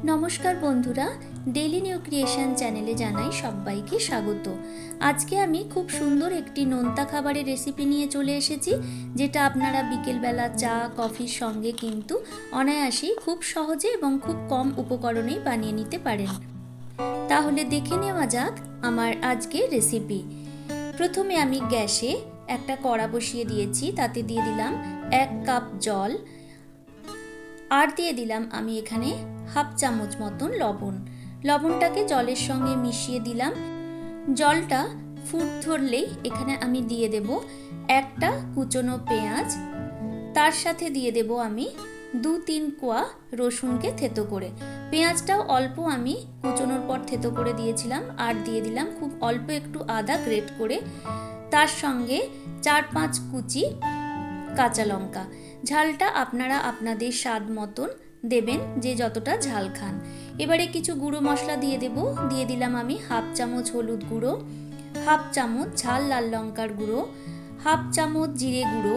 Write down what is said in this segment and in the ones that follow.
নমস্কার বন্ধুরা, daily new creation চ্যানেলে জানাই সবাইকে স্বাগত। আজকে আমি খুব সুন্দর একটি নোনতা খাবারের রেসিপি নিয়ে চলে এসেছি, যেটা আপনারা বিকেলবেলা চা কফির সঙ্গে কিন্তু অনায়াসেই খুব সহজে এবং খুব কম উপকরণেই বানিয়ে নিতে পারেন। তাহলে দেখে নেওয়া যাক আমার আজকের রেসিপি। প্রথমে আমি গ্যাসে একটা কড়া বসিয়ে দিয়েছি, তাতে দিয়ে দিলাম 1 কাপ জল, আর দিয়ে দিলাম আমি এখানে হাফ চামচ মতন লবণ। লবণটাকে জলের সঙ্গে মিশিয়ে দিলাম। জলটা ফুট ধরলেই এখানে আমি দিয়ে দেব একটা কুচনো পেঁয়াজ, তার সাথে দিয়ে দেব আমি 2-3 কোয়া রসুনকে থেতো করে। পেঁয়াজটাও অল্প আমি কুচনোর পর থেতো করে দিয়েছিলাম, আর দিয়ে দিলাম খুব অল্প একটু আদা গ্রেট করে, তার সঙ্গে 4-5 কুচি কাঁচা লঙ্কা। ঝালটা আপনারা আপনাদের স্বাদ মতন দেবেন, যে যতটা ঝাল খান। এবারে কিছু গুঁড়ো মশলা দিয়ে দেব। দিয়ে দিলাম আমি হাফ চামচ হলুদ গুঁড়ো, হাফ চামচ ঝাল লাল লঙ্কার গুঁড়ো, হাফ চামচ জিরে গুঁড়ো,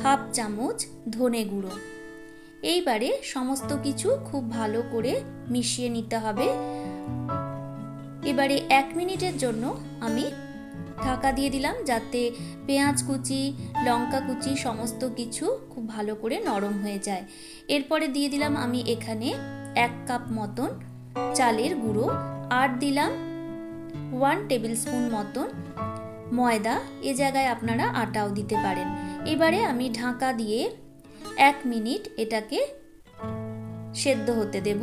হাফ চামচ ধনে গুঁড়ো। এইবারে সমস্ত কিছু খুব ভালো করে মিশিয়ে নিতে হবে। এবারে 1 মিনিটের জন্য আমি ঢাকা দিয়ে দিলাম, যাতে পেঁয়াজ কুচি লঙ্কা কুচি সমস্ত কিছু খুব ভালো করে নরম হয়ে যায়। এরপরে দিয়ে দিলাম আমি এখানে 1 কাপ মতন চালের গুঁড়ো, আর দিলাম 1 টেবিল স্পুন মতন ময়দা। এ জায়গায় আপনারা আটাও দিতে পারেন। এবারে আমি ঢাকা দিয়ে 1 মিনিট এটাকে সেদ্ধ হতে দেব,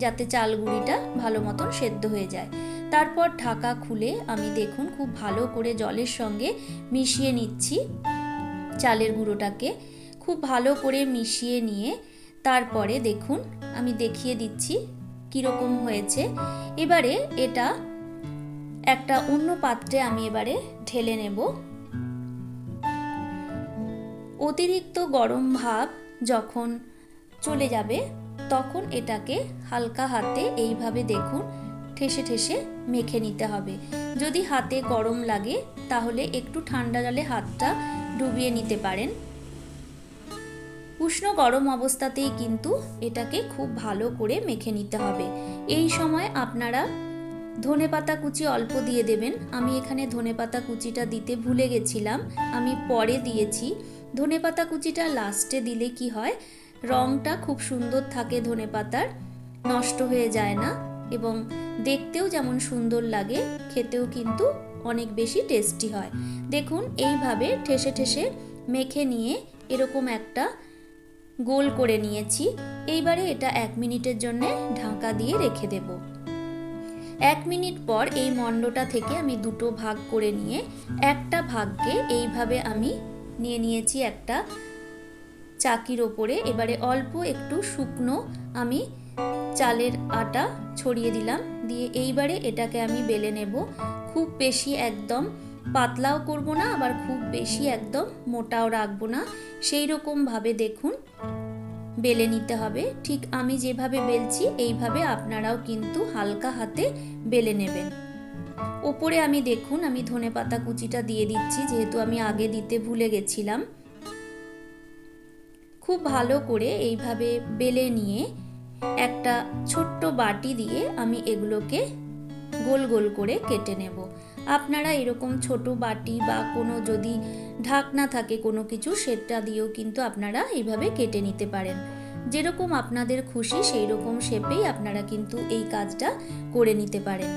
যাতে চাল গুঁড়িটা ভালো মতন সেদ্ধ হয়ে যায়। তারপর ঢাকা খুলে আমি দেখুন খুব ভালো করে জলের সঙ্গে মিশিয়ে নিচ্ছি চালের গুঁড়োটাকে। খুব ভালো করে মিশিয়ে নিয়ে তারপরে দেখুন আমি দেখিয়ে দিচ্ছি কীরকম হয়েছে। এবারে এটা একটা অন্য পাত্রে আমি এবারে ঢেলে নেব। অতিরিক্ত গরম ভাব যখন চলে যাবে, তখন এটাকে হালকা হাতে এইভাবে দেখুন ঠেসে ঠেসে মেখে নিতে হবে। যদি হাতে গরম লাগে তাহলে একটু ঠান্ডা জলে হাতটা ডুবিয়ে নিতে পারেন। উষ্ণ গরম অবস্থাতেই কিন্তু এটাকে খুব ভালো করে মেখে নিতে হবে। এই সময় আপনারা ধনেপাতা কুচি অল্প দিয়ে দেবেন। আমি এখানে ধনেপাতা কুচিটা দিতে ভুলে গেছিলাম, আমি পরে দিয়েছি। ধনেপাতা কুচিটা লাস্টে দিলে কি হয়, রঙটা খুব সুন্দর থাকে, ধনেপাতার নষ্ট হয়ে যায় না, এবং দেখতেও যেমন সুন্দর লাগে, খেতেও কিন্তু অনেক বেশি টেস্টি হয়। দেখুন এইভাবে ঠেসে ঠেসে মেখে নিয়ে এরকম একটা গোল করে নিয়েছি। এইবারে এটা 1 মিনিটের জন্য ঢাকা দিয়ে রেখে দেব। 1 মিনিট পর এই মণ্ডটা থেকে আমি দুটো ভাগ করে নিয়ে একটা ভাগকে এইভাবে আমি নিয়ে নিয়েছি একটা চাকির ওপরে। এবারে অল্প একটু শুকনো আমি চালের আটা ছড়িয়ে দিলাম, দিয়ে এইবারে এটাকে আমি বেলে নেব। খুব বেশি একদম পাতলাও করব না, আবার খুব বেশি একদম মোটাও রাখবো না, সেই রকমভাবে দেখুন বেলে নিতে হবে। ঠিক আমি যেভাবে বেলছি এইভাবে আপনারাও কিন্তু হালকা হাতে বেলে নেবেন। ওপরে আমি দেখুন আমি ধনেপাতা কুচিটা দিয়ে দিচ্ছি, যেহেতু আমি আগে দিতে ভুলে গেছিলাম। খুব ভালো করে এইভাবে বেলে নিয়ে একটা ছোট্ট বাটি দিয়ে আমি এগুলোকে গোল গোল করে কেটে নেব। আপনারা এরকম ছোট বাটি বা কোনো যদি ঢাকনা থাকে কোনো কিছু, সেটা দিয়েও কিন্তু আপনারা এইভাবে কেটে নিতে পারেন। যেরকম আপনাদের খুশি সেই রকম শেপেই আপনারা কিন্তু এই কাজটা করে নিতে পারেন।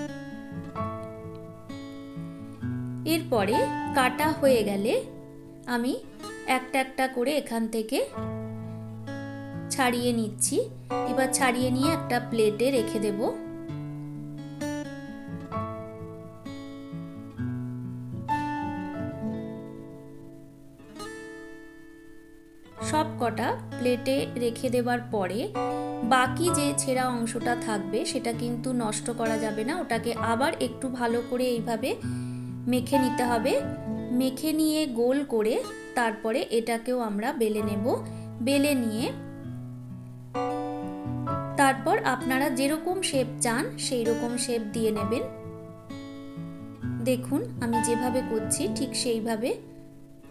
এরপরে কাটা হয়ে গেলে আমি একটা একটা করে এখান থেকে ছাড়িয়ে নিচ্ছি। এবার ছাড়িয়ে নিয়ে একটা প্লেটে রেখে দেব। সব কটা প্লেটে রেখে দেওয়ার পরে বাকি যে ছেঁড়া অংশটা থাকবে সেটা কিন্তু নষ্ট করা যাবে না, ওটাকে আবার একটু ভালো করে এইভাবে মেখে নিতে হবে। মেখে নিয়ে গোল করে তারপরে এটাকেও আমরা বেলে নেব। বেলে নিয়ে তারপর আপনারা যেরকম শেপ চান সেই রকম শেপ দিয়ে নেবেন। দেখুন আমি যেভাবে করছি ঠিক সেইভাবে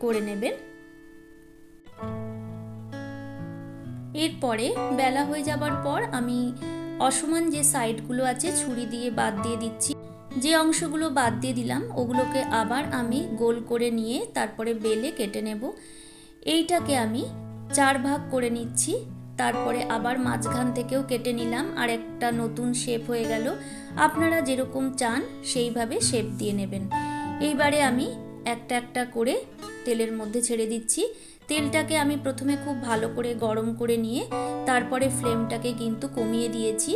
করে নেবেন। এরপরে বেলা হয়ে যাবার পর আমি অসমান যে সাইডগুলো আছে ছুরি দিয়ে বাদ দিয়ে দিচ্ছি। যে অংশগুলো বাদ দিয়ে দিলাম ওগুলোকে আবার আমি গোল করে নিয়ে তারপরে বেলে কেটে নেব। এইটাকে আমি 4 ভাগ করে নিচ্ছি, তারপরে আবার মাঝখান থেকেও কেটে নিলাম, আর একটা নতুন শেপ হয়ে গেল। আপনারা যেরকম চান সেইভাবে শেপ দিয়ে নেবেন। এইবারে আমি একটা একটা করে তেলের মধ্যে ছেড়ে দিচ্ছি। তেলটাকে আমি প্রথমে খুব ভালো করে গরম করে নিয়ে তারপরে ফ্লেমটাকে কিন্তু কমিয়ে দিয়েছি।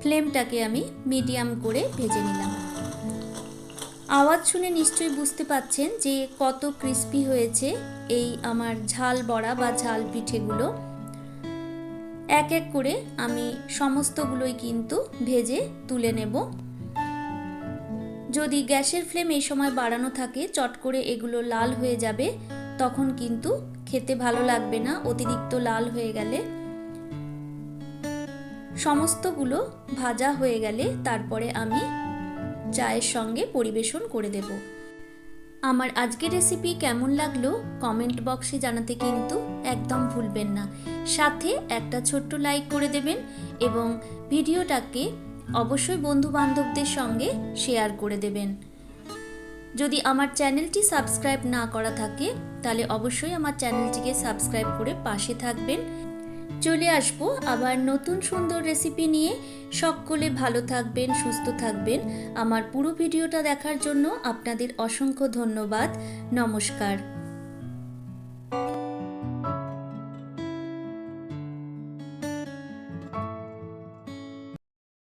ফ্লেমটাকে আমি মিডিয়াম করে ভেজে নিলাম। আওয়াজ শুনে নিশ্চয়ই বুঝতে পাচ্ছেন যে কত ক্রিস্পি হয়েছে এই আমার ঝাল বড়া বা ঝাল পিঠেগুলো। এক এক করে আমি সমস্তগুলোই কিন্তু ভেজে তুলে নেব। যদি গ্যাসের ফ্লেম এই সময় বাড়ানো থাকে চট করে এগুলো লাল হয়ে যাবে, তখন কিন্তু খেতে ভালো লাগবে না অতিরিক্ত লাল হয়ে গেলে। সমস্তগুলো ভাজা হয়ে গেলে তারপরে আমি চায়ের সঙ্গে পরিবেশন করে দেব। আমার আজকের রেসিপি কেমন লাগলো কমেন্ট বক্সে জানাতে কিন্তু একদম ভুলবেন না। সাথে একটা ছোট্ট লাইক করে দেবেন এবং ভিডিওটাকে অবশ্যই বন্ধু বান্ধবদের সঙ্গে শেয়ার করে দেবেন। যদি আমার চ্যানেলটি সাবস্ক্রাইব না করা থাকে তাহলে অবশ্যই আমার চ্যানেলটিকে সাবস্ক্রাইব করে পাশে থাকবেন। চলে আসবো আবার নতুন সুন্দর রেসিপি নিয়ে। সকলে ভালো থাকবেন, সুস্থ থাকবেন। আমার পুরো ভিডিওটা দেখার জন্য আপনাদের অসংখ্য ধন্যবাদ। নমস্কার।